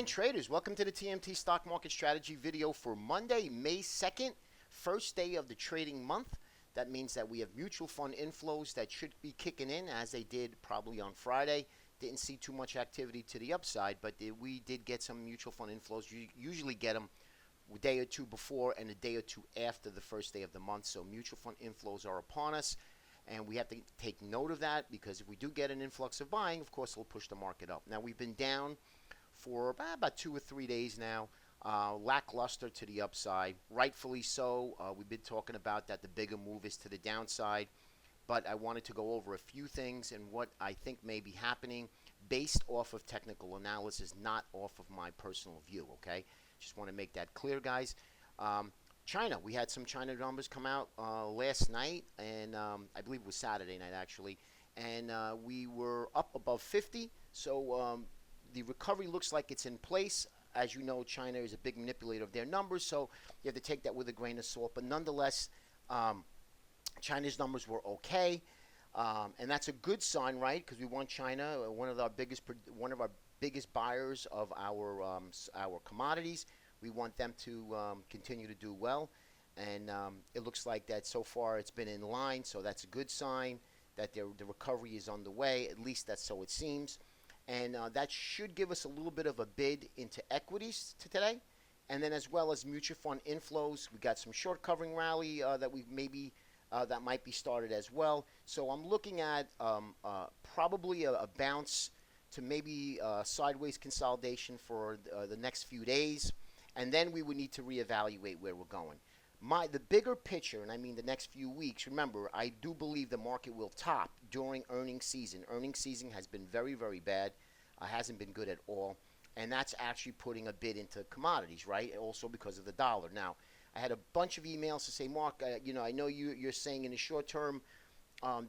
traders, welcome to the TMT stock market strategy video for Monday, May 2nd, first day of the trading month. That means that we have mutual fund inflows that should be kicking in as they did probably on Friday. Didn't see too much activity to the upside, but we did get some mutual fund inflows. You usually get them a day or two before and a day or two after the first day of the month. So mutual fund inflows are upon us, and we have to take note of that, because if we do get an influx of buying, of course, it'll push the market up. Now, we've been down for about 2 or 3 days now, lackluster to the upside, rightfully so. We've been talking about that the bigger move is to the downside, but I wanted to go over a few things and what I think may be happening based off of technical analysis, not off of my personal view, okay? Just want to make that clear, guys. China, we had some China numbers come out last night, and I believe it was Saturday night, actually, and we were up above 50, so the recovery looks like it's in place. As you know, China is a big manipulator of their numbers, so you have to take that with a grain of salt. But nonetheless, China's numbers were okay, and that's a good sign, right? Because we want China, one of our biggest buyers of our commodities. We want them to continue to do well, and it looks like that so far it's been in line. So that's a good sign that the recovery is on the way. At least that's so it seems. And that should give us a little bit of a bid into equities today. And then as well as mutual fund inflows, we got some short covering rally that might be started as well. So I'm looking at probably a bounce to maybe sideways consolidation for the next few days. And then we would need to reevaluate where we're going. The bigger picture, and I mean the next few weeks, remember, I do believe the market will top during earnings season. Earnings season has been very, very bad. Hasn't been good at all. And that's actually putting a bid into commodities, right? Also because of the dollar. Now, I had a bunch of emails to say, Mark, I know you're saying in the short term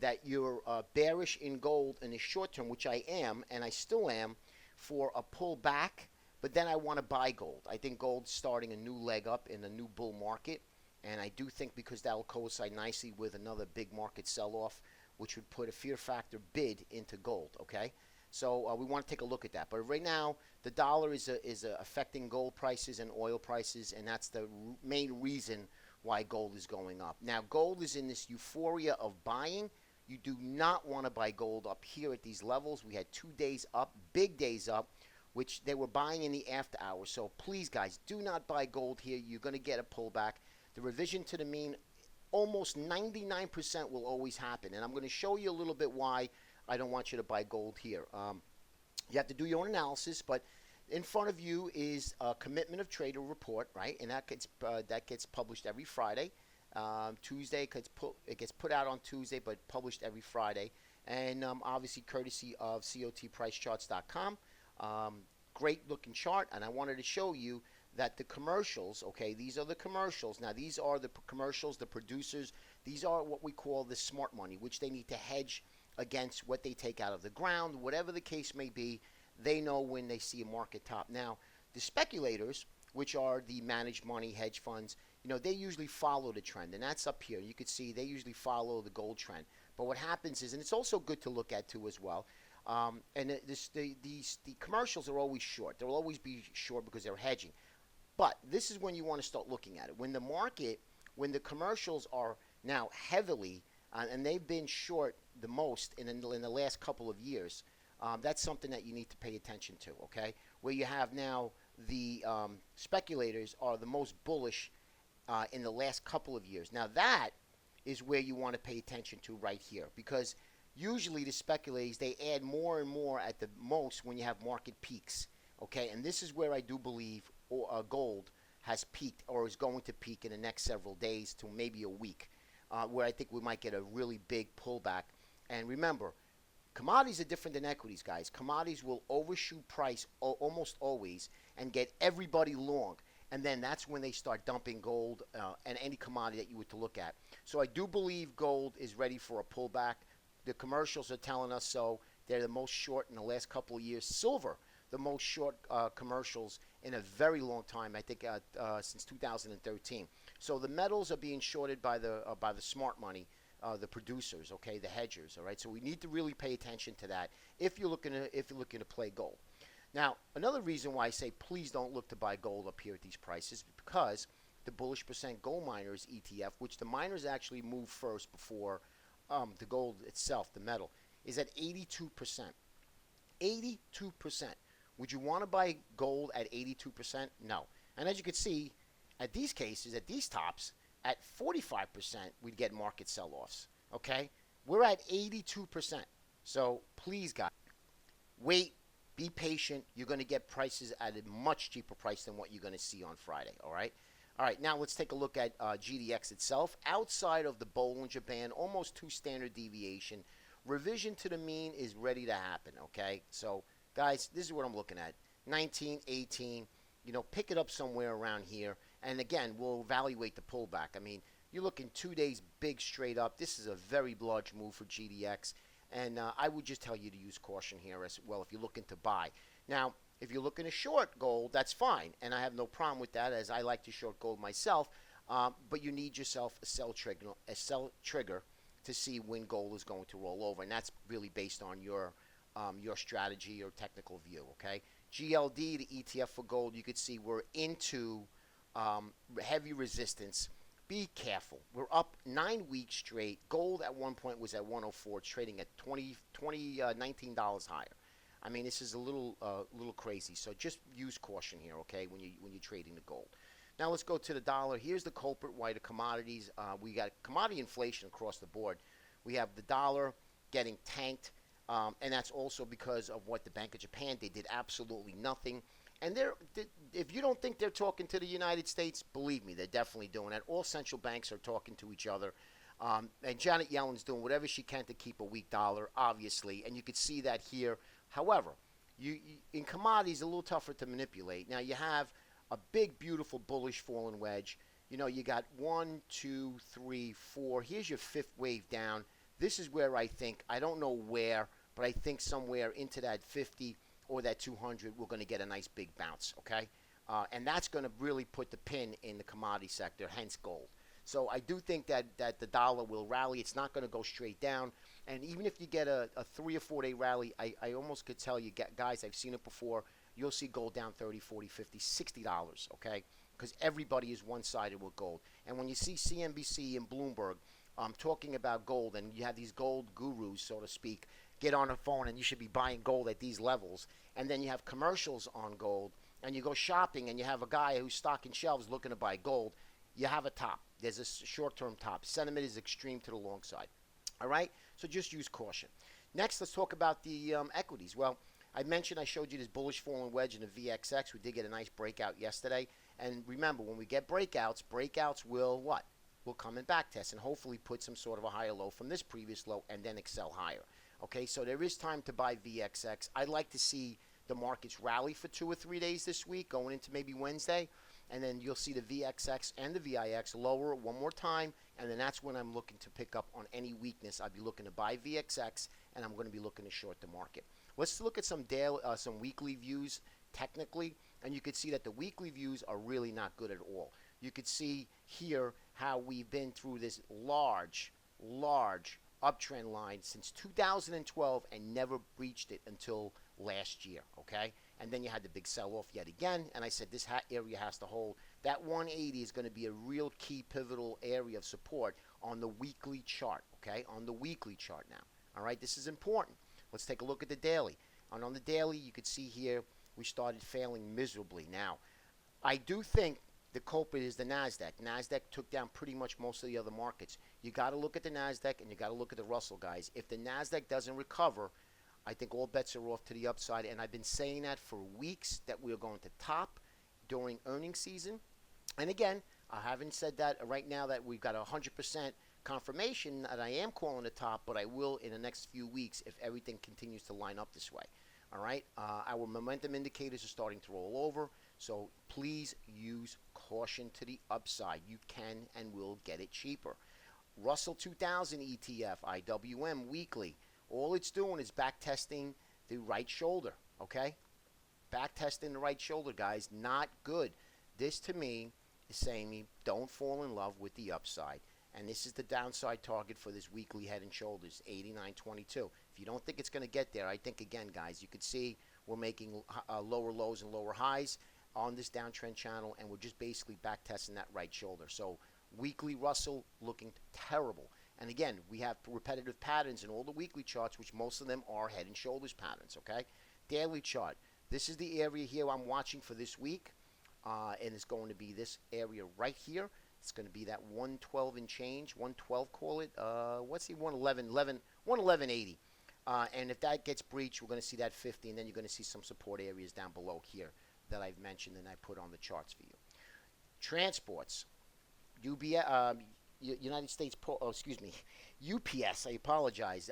that you're bearish in gold in the short term, which I am, and I still am, for a pullback. But then I want to buy gold. I think gold's starting a new leg up in a new bull market. And I do think because that will coincide nicely with another big market sell-off, which would put a fear factor bid into gold, okay? So we want to take a look at that. But right now, the dollar is affecting gold prices and oil prices, and that's the main reason why gold is going up. Now, gold is in this euphoria of buying. You do not want to buy gold up here at these levels. We had 2 days up, big days up, which they were buying in the after hours. So please, guys, do not buy gold here. You're going to get a pullback. The revision to the mean, almost 99% will always happen. And I'm going to show you a little bit why I don't want you to buy gold here. You have to do your own analysis, but in front of you is a commitment of trader report, right? And that gets published every Friday. Tuesday, it gets put out on Tuesday, but published every Friday. And obviously courtesy of cotpricecharts.com. Great looking chart, and I wanted to show you that the commercials, okay, these are the commercials. Now, these are the commercials, the producers. These are what we call the smart money, which they need to hedge against what they take out of the ground. Whatever the case may be, they know when they see a market top. Now, the speculators, which are the managed money hedge funds, they usually follow the trend, and that's up here. You can see they usually follow the gold trend. But what happens is, and it's also good to look at too as well, and the commercials are always short. They'll always be short because they're hedging. But this is when you want to start looking at it. When the commercials are now heavily, and they've been short the most in the last couple of years, that's something that you need to pay attention to, okay? Where you have now the speculators are the most bullish in the last couple of years. Now that is where you want to pay attention to right here, because usually the speculators, they add more and more at the most when you have market peaks, okay? And this is where I do believe gold has peaked or is going to peak in the next several days to maybe a week, where I think we might get a really big pullback. And remember, commodities are different than equities, guys. Commodities will overshoot price almost always and get everybody long. And then that's when they start dumping gold and any commodity that you were to look at. So I do believe gold is ready for a pullback. The commercials are telling us so. They're the most short in the last couple of years. Silver, the most short commercials in a very long time, I think since 2013. So the metals are being shorted by the smart money, the producers, okay, the hedgers, all right. So we need to really pay attention to that if you're looking to play gold. Now, another reason why I say please don't look to buy gold up here at these prices is because the bullish percent gold miners ETF, which the miners actually move first before the gold itself, the metal, is at 82%. 82%. Would you want to buy gold at 82%? No. And as you can see, at these cases, at these tops, at 45%, we'd get market sell-offs. Okay? We're at 82%. So please, guys, wait, be patient. You're going to get prices at a much cheaper price than what you're going to see on Friday. All right? All right, now let's take a look at GDX itself. Outside of the Bollinger Band, almost 2 standard deviation. Revision to the mean is ready to happen, okay? So, guys, this is what I'm looking at. 19, 18, pick it up somewhere around here. And again, we'll evaluate the pullback. I mean, you're looking 2 days big straight up. This is a very large move for GDX. And I would just tell you to use caution here as well if you're looking to buy. Now, if you're looking to short gold, that's fine. And I have no problem with that, as I like to short gold myself. But you need yourself a sell trigger to see when gold is going to roll over. And that's really based on your strategy or technical view, okay? GLD, the ETF for gold, you could see we're into heavy resistance. Be careful. We're up 9 weeks straight. Gold at one point was at 104. It's trading at $19 higher. I mean, this is a little crazy. So just use caution here, okay, when you're trading the gold. Now let's go to the dollar. Here's the culprit. Why the commodities? We got commodity inflation across the board. We have the dollar getting tanked, and that's also because of what the Bank of Japan. They did absolutely nothing. And if you don't think they're talking to the United States, believe me, they're definitely doing that. All central banks are talking to each other. And Janet Yellen's doing whatever she can to keep a weak dollar, obviously. And you could see that here. However, in commodities, a little tougher to manipulate. Now, you have a big, beautiful, bullish fallen wedge. You got 1, 2, 3, 4. Here's your 5th wave down. This is where I think, I don't know where, but I think somewhere into that 50 or that 200, we're going to get a nice big bounce, okay? And that's going to really put the pin in the commodity sector, hence gold. So I do think that the dollar will rally. It's not going to go straight down. And even if you get a 3 or 4 day rally, I almost could tell you, guys, I've seen it before, you'll see gold down 30, 40, 50, $60, okay? Because everybody is one-sided with gold. And when you see CNBC and Bloomberg talking about gold, and you have these gold gurus, so to speak, get on a phone and you should be buying gold at these levels, and then you have commercials on gold, and you go shopping and you have a guy who's stocking shelves looking to buy gold, you have a top. There's a short-term top. Sentiment is extreme to the long side. All right? So just use caution. Next, let's talk about the equities. Well, I showed you this bullish falling wedge in the VXX. We did get a nice breakout yesterday. And remember, when we get breakouts will what? Will come in back test and hopefully put some sort of a higher low from this previous low and then excel higher. Okay, so there is time to buy VXX. I'd like to see the markets rally for 2 or 3 days this week, going into maybe Wednesday. And then you'll see the VXX and the VIX lower one more time. And then that's when I'm looking to pick up on any weakness. I'll be looking to buy VXX, and I'm going to be looking to short the market. Let's look at some weekly views technically. And you could see that the weekly views are really not good at all. You could see here how we've been through this large uptrend line since 2012 and never breached it until last year, okay? And then you had the big sell-off yet again, and I said this area has to hold. That 180 is going to be a real key pivotal area of support on the weekly chart, okay? On the weekly chart now, all right? This is important. Let's take a look at the daily. And on the daily, you could see here we started failing miserably. Now, I do think the culprit is the NASDAQ. NASDAQ took down pretty much most of the other markets. You got to look at the NASDAQ and you got to look at the Russell, guys. If the NASDAQ doesn't recover, I think all bets are off to the upside. And I've been saying that for weeks, that we are going to top during earnings season. And again, I haven't said that right now that we've got 100% confirmation that I am calling the top, but I will in the next few weeks if everything continues to line up this way. All right, our momentum indicators are starting to roll over, so please use caution to the upside. You can and will get it cheaper. Russell 2000 ETF, IWM weekly. All it's doing is back testing the right shoulder, okay? Back testing the right shoulder, guys, not good. This to me is saying me don't fall in love with the upside. And this is the downside target for this weekly head and shoulders, 89.22. If you don't think it's going to get there, I think, again, guys, you could see we're making lower lows and lower highs on this downtrend channel, and we're just basically back testing that right shoulder. So weekly Russell looking terrible. And again, we have repetitive patterns in all the weekly charts, which most of them are head and shoulders patterns, okay? Daily chart. This is the area here I'm watching for this week, and it's going to be this area right here. It's going to be that 112 and change, 112 call it. What's the 111, 111.80. And if that gets breached, we're going to see that 50, and then you're going to see some support areas down below here that I've mentioned and I put on the charts for you. Transports. United States, UPS, I apologize,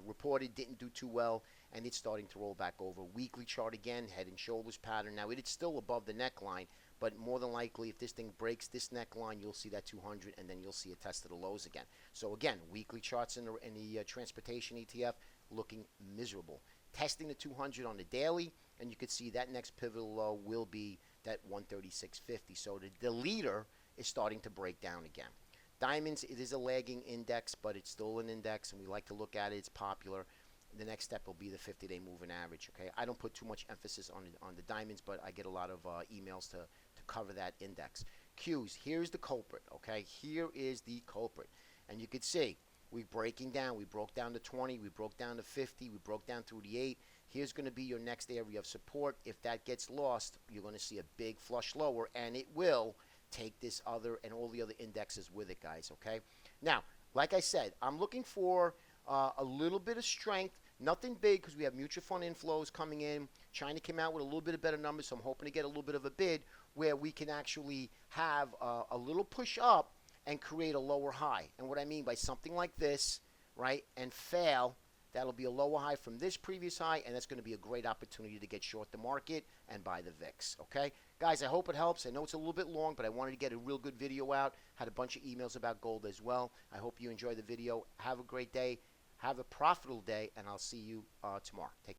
reported didn't do too well, and it's starting to roll back over. Weekly chart again, head and shoulders pattern. Now, it's still above the neckline, but more than likely, if this thing breaks this neckline, you'll see that 200, and then you'll see a test of the lows again. So again, weekly charts in the transportation ETF looking miserable. Testing the 200 on the daily, and you could see that next pivotal low will be that 136.50. So the leader is starting to break down again. Diamonds, it is a lagging index, but it's still an index, and we like to look at it. It's popular. The next step will be the 50-day moving average. Okay, I don't put too much emphasis on the diamonds, but I get a lot of emails to cover that index. Qs, here's the culprit. Okay, here is the culprit, and you could see we're breaking down. We broke down to 20. We broke down to 50. We broke down through the 8. Here's going to be your next area of support. If that gets lost, you're going to see a big flush lower, and it will take this other and all the other indexes with it, guys, okay? Now, like I said, I'm looking for a little bit of strength. Nothing big because we have mutual fund inflows coming in. China came out with a little bit of better numbers, so I'm hoping to get a little bit of a bid where we can actually have a little push up and create a lower high. And what I mean by something like this, right, and fail, that'll be a lower high from this previous high, and that's going to be a great opportunity to get short the market and buy the VIX, okay? Guys, I hope it helps. I know it's a little bit long, but I wanted to get a real good video out. Had a bunch of emails about gold as well. I hope you enjoy the video. Have a great day. Have a profitable day, and I'll see you tomorrow. Take care.